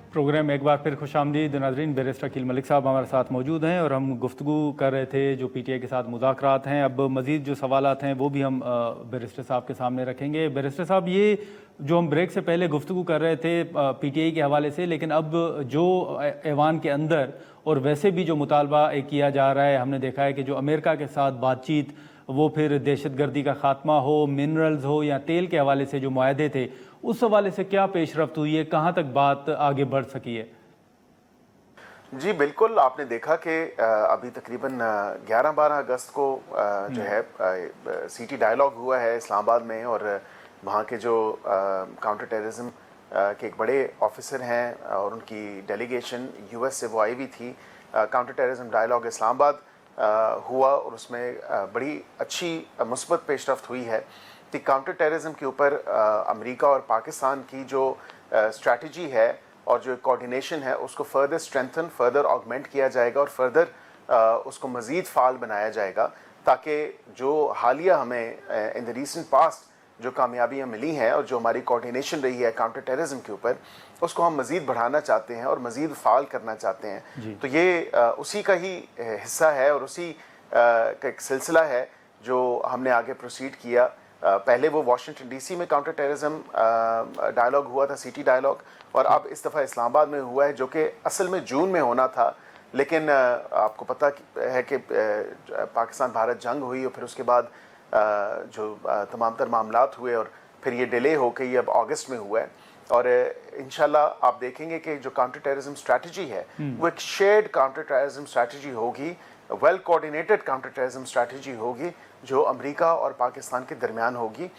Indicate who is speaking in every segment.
Speaker 1: Programme एक बार फिर खुशामदीद नाज़रीन। बैरिस्टर अकील मलिक साहब हमारे साथ मौजूद हैं और हम गुफ्तगू कर रहे थे जो पीटीआई के साथ मुज़ाकरात हैं। अब मज़ीद जो सवालात हैं वो भी हम बैरिस्टर साहब के सामने रखेंगे। बैरिस्टर साहब, ये जो हम ब्रेक से पहले गुफ्तगू कर रहे थे पीटीआई के हवाले से, लेकिन अब जो ऐवान के अंदर और वैसे भी जो मुतालबा किया जा रहा है, हमने देखा है कि जो अमेरिका के साथ बातचीत, वो फिर दहशतगर्दी का ख़ात्मा हो, मिनरल्स हो या तेल के हवाले से जो मुआहदे थे, उस हवाले से क्या पेशरफ्त हुई है, कहाँ तक बात आगे बढ़ सकी है?
Speaker 2: जी बिल्कुल, आपने देखा कि अभी तकरीबन 11-12 अगस्त को जो है सीटी डायलॉग हुआ है इस्लामाबाद में, और वहाँ के जो काउंटर टेररिज्म के एक बड़े ऑफिसर हैं और उनकी डेलीगेशन यूएस से वो आई हुई थी। काउंटर टेररिज्म डायलॉग इस्लामाबाद हुआ और उसमें बड़ी अच्छी मुस्बत पेशरफ्त हुई है कि काउंटर टेररिज्म के ऊपर अमेरिका और पाकिस्तान की जो स्ट्रैटेजी है और जो कोऑर्डिनेशन है उसको फर्दर स्ट्रेंथन, फर्दर ऑगमेंट किया जाएगा और फर्दर उसको मज़ीद फ़ाल बनाया जाएगा, ताकि जो हालिया हमें इन द रीसेंट पास्ट जो कामयाबियाँ मिली हैं और जो हमारी कोऑर्डिनेशन रही है काउंटर टेररिज्म के ऊपर, उसको हम मज़ीद बढ़ाना चाहते हैं और मज़ीद फ़ाल करना चाहते हैं। तो ये उसी का ही हिस्सा है और उसी का एक सिलसिला है जो हमने आगे प्रोसीड किया। पहले वो वाशिंगटन डीसी में काउंटर टेररिज्म डायलॉग हुआ था, सीटी डायलॉग, और अब इस दफ़ा इस्लामाबाद में हुआ है, जो कि असल में जून में होना था, लेकिन आपको पता है कि पाकिस्तान भारत जंग हुई और फिर उसके बाद जो तमाम तर मामलात हुए और फिर ये डिले हो के ये अब अगस्त में हुआ है। और इंशाल्लाह आप देखेंगे कि जो काउंटर टेररिज्म स्ट्रैटेजी है वो एक शेयर्ड काउंटर टेररिज्म स्ट्रैटेजी होगी, well coordinated counter terrorism strategy होगी जो अमेरिका और पाकिस्तान के दरमियान होगी,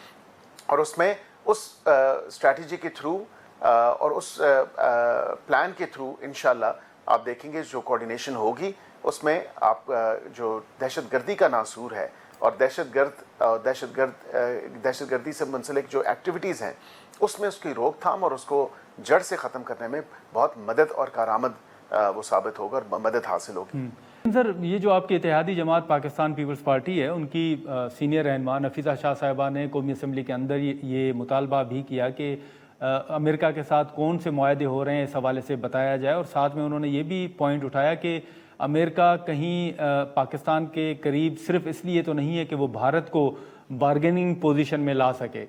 Speaker 2: और उसमें उस स्ट्रैटेजी के थ्रू और उस प्लान के थ्रू इंशाल्लाह आप देखेंगे जो कोऑर्डिनेशन होगी उसमें आप जो दहशतगर्दी का नासूर है और दहशतगर्दी से मुंसलिक जो एक्टिविटीज़ हैं उसमें उसकी रोकथाम और उसको जड़ से ख़त्म करने में बहुत मदद और कारआमद वो साबित होगा और मदद हासिल होगी।
Speaker 1: सर, ये जो आपकी इत्तेहादी जमात पाकिस्तान पीपल्स पार्टी है, उनकी सीनियर रहनुमा नफीसा शाह साहिबा ने कौमी असम्बली के अंदर ये मुतालबा भी किया कि अमेरिका के साथ कौन से मुआहदे हो रहे हैं इस हवाले से बताया जाए, और साथ में उन्होंने ये भी पॉइंट उठाया कि अमेरिका कहीं पाकिस्तान के करीब सिर्फ इसलिए तो नहीं है कि वो भारत को बार्गेनिंग पोजीशन में ला सके।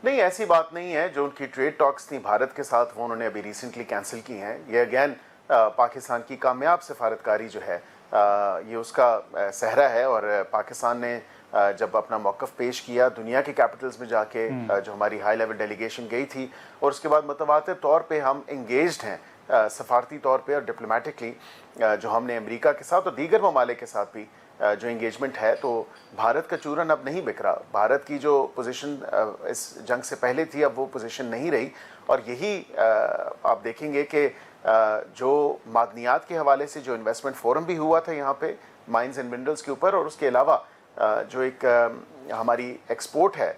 Speaker 2: नहीं, ऐसी बात नहीं है। जो उनकी ट्रेड टॉक्स थी भारत के साथ वो उन्होंने अभी रिसेंटली कैंसिल की हैं। ये अगेन पाकिस्तान की कामयाब सफारतकारी जो है ये उसका सहरा है, और पाकिस्तान ने जब अपना मौक़िफ़ पेश किया दुनिया के कैपिटल्स में जाके, जो हमारी हाई लेवल डेलीगेशन गई थी, और उसके बाद मुतवातिर तौर पे हम इंगेज्ड हैं सफारती तौर पे और डिप्लोमेटिकली, जो हमने अमेरिका के साथ और दीगर ममालिक के साथ भी जो इंगेजमेंट है, तो भारत का चूरन अब नहीं बिक रहा। भारत की जो पोजीशन इस जंग से पहले थी अब वो पोजीशन नहीं रही, और यही आप देखेंगे कि जो मादनियात के हवाले से जो इन्वेस्टमेंट फोरम भी हुआ था यहाँ पे माइंस एंड मिनरल्स के ऊपर, और उसके अलावा जो एक हमारी एक्सपोर्ट है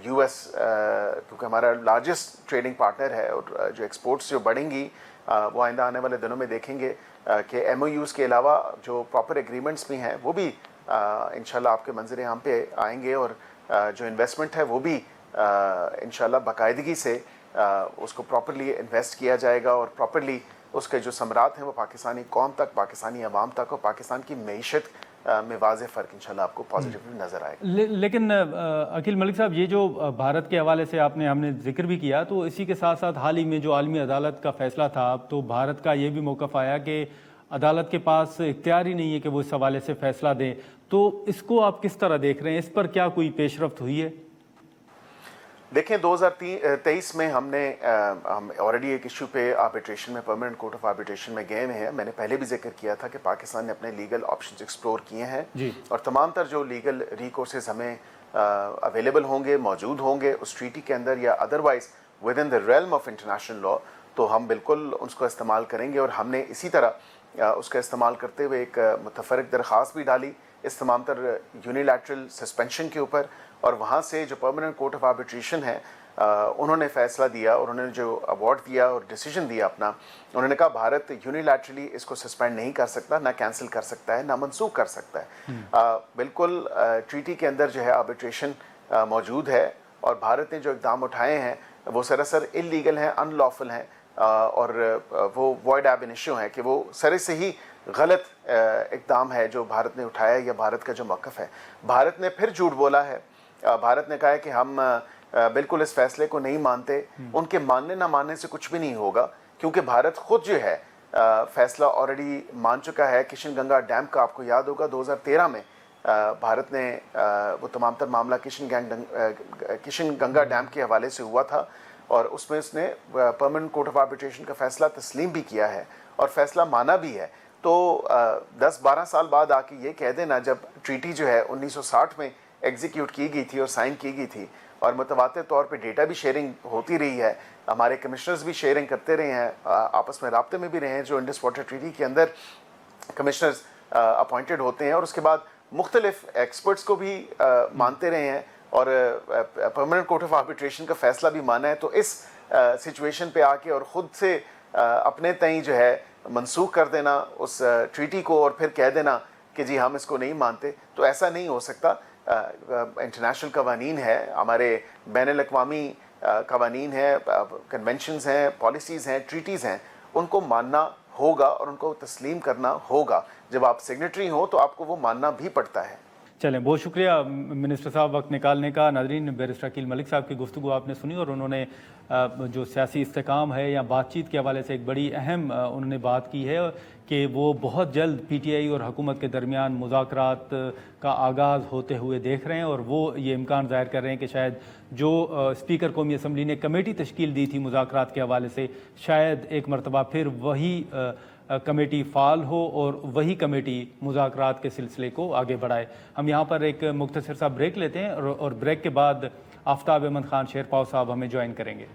Speaker 2: यूएस, क्योंकि हमारा लार्जेस्ट ट्रेडिंग पार्टनर है, और जो एक्सपोर्ट्स जो बढ़ेंगी वो आइंदा आने वाले दिनों में देखेंगे कि एमओयूज़ के अलावा जो प्रॉपर एग्रीमेंट्स भी हैं वो भी इंशाल्लाह आपके मंजर आम पे आएंगे, और जो इन्वेस्टमेंट है वो भी इंशाल्लाह बाकायदगी से उसको प्रॉपरली इन्वेस्ट किया जाएगा, और प्रॉपरली उसके जो समरात हैं वो पाकिस्तानी कौम तक, पाकिस्तानी अवाम तक और पाकिस्तान की मईशत में वाज़े फ़र्क इंशाल्लाह आपको पॉजिटिवली नज़र आएगा।
Speaker 1: लेकिन अकील मलिक साहब, ये जो भारत के हवाले से हमने जिक्र भी किया, तो इसी के साथ साथ हाल ही में जो आलमी अदालत का फ़ैसला था, अब तो भारत का ये भी मौक़िफ़ आया कि अदालत के पास इख्तियार ही नहीं है कि वो इस हवाले से फ़ैसला दें। तो इसको आप किस तरह देख रहे हैं? इस पर क्या कोई पेशरफ्त हुई है?
Speaker 2: देखें, 2023 में हम ऑलरेडी एक इशू पे आर्बिट्रेशन में, परमानेंट कोर्ट ऑफ आर्बिट्रेशन में गए हैं। मैंने पहले भी जिक्र किया था कि पाकिस्तान ने अपने लीगल ऑप्शंस एक्सप्लोर किए हैं, और तमाम तर जो लीगल रिकोर्सेज हमें अवेलेबल होंगे, मौजूद होंगे उस ट्रीटी के अंदर या otherwise with in the realm of international law, तो हम बिल्कुल उसको इस्तेमाल करेंगे। और हमने इसी तरह उसका इस्तेमाल करते हुए एक मुतफरक दरख्वास्त भी डाली इस तमाम तर यूनिलैटरल सस्पेंशन के ऊपर, और वहाँ से जो परमानेंट कोर्ट ऑफ आर्बिट्रेशन है उन्होंने फ़ैसला दिया, और उन्होंने जो अवार्ड दिया और डिसीजन दिया अपना, उन्होंने कहा भारत यूनिलैटरली इसको सस्पेंड नहीं कर सकता, ना कैंसिल कर सकता है, ना मनसूख कर सकता है। बिल्कुल ट्रीटी के अंदर जो है आर्बिट्रेशन मौजूद है, اور بھارت نے جو اقدام اٹھائے ہیں وہ سراسر اللیگل ہیں, ان لافل ہیں, اور وہ وائڈ ایب انیشیو ہیں کہ وہ سرے سے ہی غلط اقدام ہے جو بھارت نے اٹھایا یا بھارت کا جو موقف ہے. بھارت نے پھر جھوٹ بولا ہے. بھارت نے کہا ہے کہ ہم بالکل اس فیصلے کو نہیں مانتے. ان کے ماننے نہ ماننے سے کچھ بھی نہیں ہوگا, کیونکہ بھارت خود جو ہے فیصلہ آلریڈی مان چکا ہے. کشن گنگا ڈیم کا آپ کو یاد ہوگا 2013 میں بھارت نے وہ تمام تر معاملہ کشن گنگا ڈیم کے حوالے سے ہوا تھا, اور اس میں اس نے پرماننٹ کورٹ آف آربیٹریشن کا فیصلہ تسلیم بھی کیا ہے اور فیصلہ مانا بھی ہے. تو 10-12 سال بعد آ کے یہ کہہ دینا, جب ٹریٹی جو ہے 1960 میں ایگزیکیوٹ کی گئی تھی اور سائن کی گئی تھی, اور متواتر طور پہ ڈیٹا بھی شیئرنگ ہوتی رہی ہے, ہمارے کمشنرز بھی شیئرنگ کرتے رہے ہیں, آپس میں رابطے میں بھی رہے ہیں, جو انڈس واٹر ٹریٹی کے اندر کمشنرز اپوائنٹڈ ہوتے ہیں, اور اس کے بعد مختلف ایکسپرٹس کو بھی مانتے رہے ہیں, اور پرماننٹ کورٹ آف آربیٹریشن کا فیصلہ بھی مانا ہے. تو اس سچویشن پہ آ کے اور خود سے اپنے تئیں جو ہے منسوخ کر دینا اس ٹریٹی کو, اور پھر کہہ دینا کہ جی ہم اس کو نہیں مانتے, تو ایسا نہیں ہو سکتا. انٹرنیشنل قوانین ہے, ہمارے بین الاقوامی قوانین ہیں, کنونشنز ہیں, پالیسیز ہیں, ٹریٹیز ہیں, ان کو ماننا ہوگا اور ان کو تسلیم کرنا ہوگا. جب آپ سگنیٹری ہوں تو آپ کو وہ ماننا بھی پڑتا ہے.
Speaker 1: چلیں, بہت شکریہ منسٹر صاحب وقت نکالنے کا. ناظرین, بیرسٹر عقیل ملک صاحب کی گفتگو آپ نے سنی, اور انہوں نے جو سیاسی استحکام ہے یا بات چیت کے حوالے سے ایک بڑی اہم انہوں نے بات کی ہے کہ وہ بہت جلد پی ٹی آئی اور حکومت کے درمیان مذاکرات کا آغاز ہوتے ہوئے دیکھ رہے ہیں, اور وہ یہ امکان ظاہر کر رہے ہیں کہ شاید جو اسپیکر قومی اسمبلی نے کمیٹی تشکیل دی تھی مذاکرات کے حوالے سے, شاید ایک مرتبہ پھر وہی کمیٹی فعال ہو اور وہی کمیٹی مذاکرات کے سلسلے کو آگے بڑھائے. ہم یہاں پر ایک مختصر سا بریک لیتے ہیں, اور بریک کے بعد آفتاب احمد خان شیر پاؤ صاحب ہمیں جوائن کریں گے.